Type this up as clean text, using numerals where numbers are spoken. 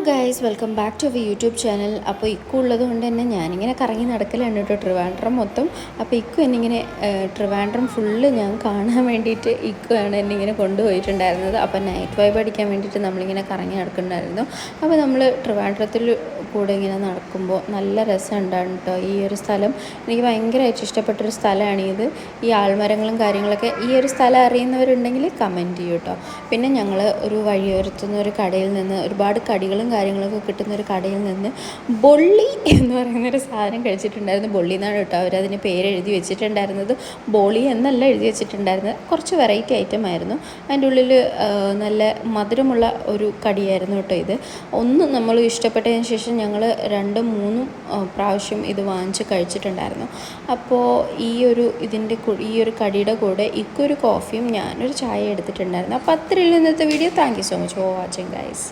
Guys welcome back to our YouTube channel. അപ്പോൾ ഇക്കു ഉള്ളത് കൊണ്ട് തന്നെ ഞാനിങ്ങനെ കറങ്ങി നടക്കലാണ് കേട്ടോ ട്രിവാൻഡ്രം മൊത്തം. അപ്പോൾ ഇക്കു എന്നിങ്ങനെ ട്രിവാൻഡ്രം ഫുള്ള് ഞാൻ കാണാൻ വേണ്ടിയിട്ട് ഇക്കു ആണ് എന്നിങ്ങനെ കൊണ്ടുപോയിട്ടുണ്ടായിരുന്നത്. അപ്പോൾ നൈറ്റ് വൈബ് അടിക്കാൻ വേണ്ടിയിട്ട് നമ്മളിങ്ങനെ കറങ്ങി നടക്കുന്നുണ്ടായിരുന്നു. അപ്പോൾ നമ്മൾ ട്രിവാൻഡ്രത്തിൽ കൂടെ ഇങ്ങനെ നടക്കുമ്പോൾ നല്ല രസമുണ്ടാണ് കേട്ടോ. ഈ ഒരു സ്ഥലം എനിക്ക് ഭയങ്കരമായിട്ട് ഇഷ്ടപ്പെട്ടൊരു സ്ഥലമാണ് ഇത്. ഈ ആൾമരങ്ങളും കാര്യങ്ങളൊക്കെ ഈ ഒരു സ്ഥലം അറിയുന്നവരുണ്ടെങ്കിൽ കമൻറ്റ് ചെയ്യൂ കേട്ടോ. പിന്നെ ഞങ്ങൾ ഒരു വഴിയോരത്തുനിന്ന് ഒരു കടയിൽ നിന്ന് ഒരുപാട് കടികളും കാര്യങ്ങളൊക്കെ കിട്ടുന്ന ഒരു കടയിൽ നിന്ന് ബൊള്ളി എന്ന് പറയുന്നൊരു സാധനം കഴിച്ചിട്ടുണ്ടായിരുന്നു. ബൊള്ളി എന്നാണ് കേട്ടോ അവരതിന് പേര് എഴുതി വെച്ചിട്ടുണ്ടായിരുന്നത്. ബോളി എന്നല്ല എഴുതി വെച്ചിട്ടുണ്ടായിരുന്നത്. കുറച്ച് വെറൈറ്റി ഐറ്റം ആയിരുന്നു. അതിൻ്റെ ഉള്ളിൽ നല്ല മധുരമുള്ള ഒരു കടിയായിരുന്നു കേട്ടോ ഇത്. ഒന്ന് നമ്മൾ ഇഷ്ടപ്പെട്ടതിന് ശേഷം ഞങ്ങൾ 2-3 പ്രാവശ്യം ഇത് വാങ്ങിച്ച് കഴിച്ചിട്ടുണ്ടായിരുന്നു. അപ്പോൾ ഈ ഒരു കടിയുടെ കൂടെ ഇക്കൊരു കോഫിയും ഞാനൊരു ചായ എടുത്തിട്ടുണ്ടായിരുന്നു. അപ്പോൾ അത്രയും ഇന്നത്തെ video. Thank you so much for watching guys.